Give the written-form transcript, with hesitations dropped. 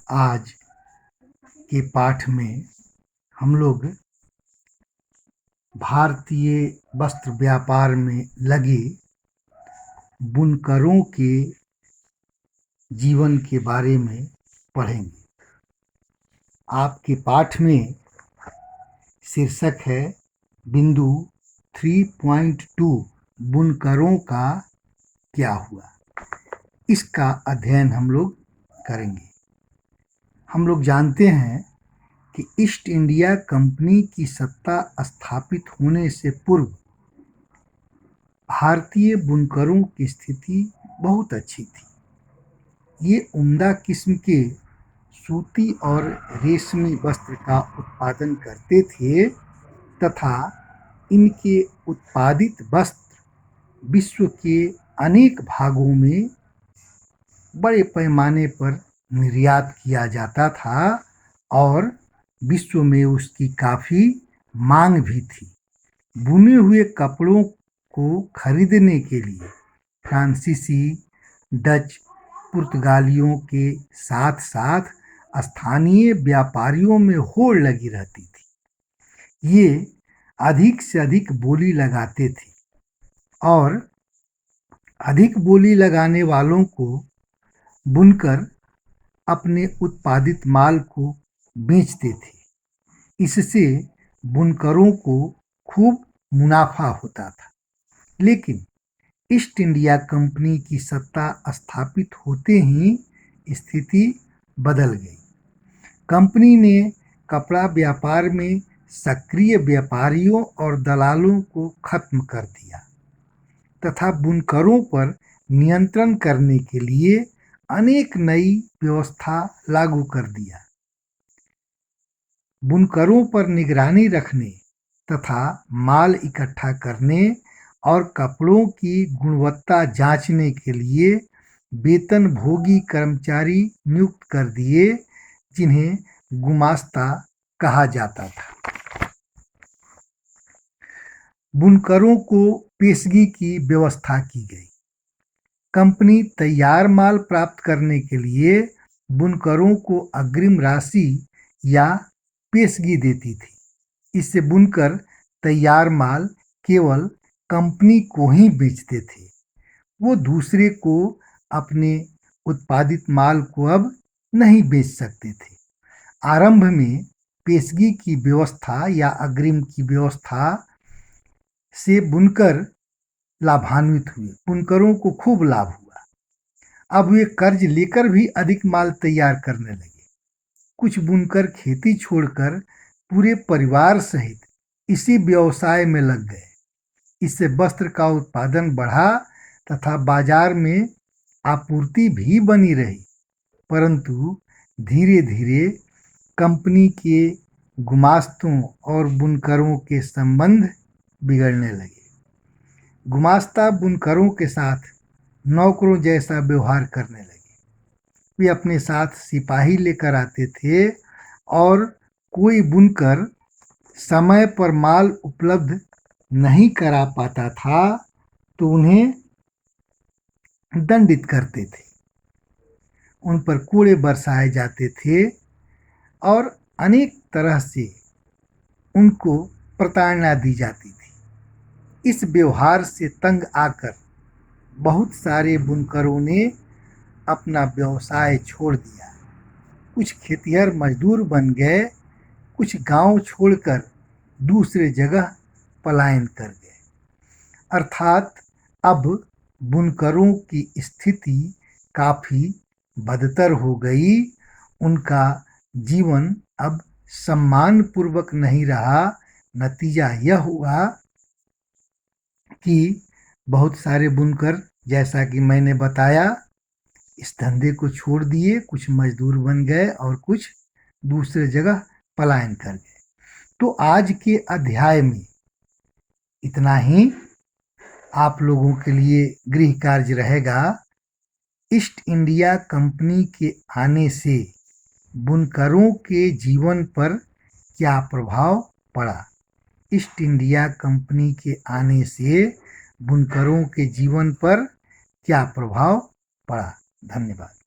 आज के पाठ में हम लोग भारतीय वस्त्र व्यापार में लगे बुनकरों के जीवन के बारे में पढ़ेंगे। आपके पाठ में शीर्षक है बिंदु 3.2 बुनकरों का क्या हुआ। इसका अध्ययन हम लोग करेंगे। हम लोग जानते हैं कि ईस्ट इंडिया कंपनी की सत्ता स्थापित होने से पूर्व भारतीय बुनकरों की स्थिति बहुत अच्छी थी। ये उम्दा किस्म के सूती और रेशमी वस्त्र का उत्पादन करते थे तथा इनके उत्पादित वस्त्र विश्व के अनेक भागों में बड़े पैमाने पर निर्यात किया जाता था और विश्व में उसकी काफ़ी मांग भी थी। बुने हुए कपड़ों को खरीदने के लिए फ्रांसीसी, डच, पुर्तगालियों के साथ साथ स्थानीय व्यापारियों में होड़ लगी रहती थी। ये अधिक से अधिक बोली लगाते थे और अधिक बोली लगाने वालों को बुनकर अपने उत्पादित माल को बेचते थे। इससे बुनकरों को खूब मुनाफा होता था। लेकिन ईस्ट इंडिया कंपनी की सत्ता स्थापित होते ही स्थिति बदल गई। कंपनी ने कपड़ा व्यापार में सक्रिय व्यापारियों और दलालों को खत्म कर दिया तथा बुनकरों पर नियंत्रण करने के लिए अनेक नई व्यवस्था लागू कर दिया। बुनकरों पर निगरानी रखने तथा माल इकट्ठा करने और कपड़ों की गुणवत्ता जांचने के लिए वेतनभोगी कर्मचारी नियुक्त कर दिए, जिन्हें गुमास्ता कहा जाता था। बुनकरों को पेशगी की व्यवस्था की गई। कंपनी तैयार माल प्राप्त करने के लिए बुनकरों को अग्रिम राशि या पेशगी देती थी। इससे बुनकर तैयार माल केवल कंपनी को ही बेचते थे। वो दूसरे को अपने उत्पादित माल को अब नहीं बेच सकते थे। आरंभ में पेशगी की व्यवस्था या अग्रिम की व्यवस्था से बुनकर लाभान्वित हुए। बुनकरों को खूब लाभ हुआ। अब वे कर्ज लेकर भी अधिक माल तैयार करने लगे। कुछ बुनकर खेती छोड़कर पूरे परिवार सहित इसी व्यवसाय में लग गए। इससे वस्त्र का उत्पादन बढ़ा तथा बाजार में आपूर्ति भी बनी रही। परंतु धीरे धीरे कंपनी के गुमास्तों और बुनकरों के संबंध बिगड़ने लगे। गुमास्ता बुनकरों के साथ नौकरों जैसा व्यवहार करने लगे। वे अपने साथ सिपाही लेकर आते थे और कोई बुनकर समय पर माल उपलब्ध नहीं करा पाता था तो उन्हें दंडित करते थे। उन पर कोड़े बरसाए जाते थे और अनेक तरह से उनको प्रताड़ना दी जाती थी। इस व्यवहार से तंग आकर बहुत सारे बुनकरों ने अपना व्यवसाय छोड़ दिया। कुछ खेतिहर मजदूर बन गए, कुछ गांव छोड़कर दूसरे जगह पलायन कर गए। अर्थात अब बुनकरों की स्थिति काफ़ी बदतर हो गई। उनका जीवन अब सम्मानपूर्वक नहीं रहा। नतीजा यह हुआ कि बहुत सारे बुनकर, जैसा कि मैंने बताया, इस धंधे को छोड़ दिए। कुछ मजदूर बन गए और कुछ दूसरे जगह पलायन कर गए। तो आज के अध्याय में इतना ही। आप लोगों के लिए गृह कार्य रहेगा। ईस्ट इंडिया कंपनी के आने से बुनकरों के जीवन पर क्या प्रभाव पड़ा। ईस्ट इंडिया कंपनी के आने से बुनकरों के जीवन पर क्या प्रभाव पड़ा। धन्यवाद।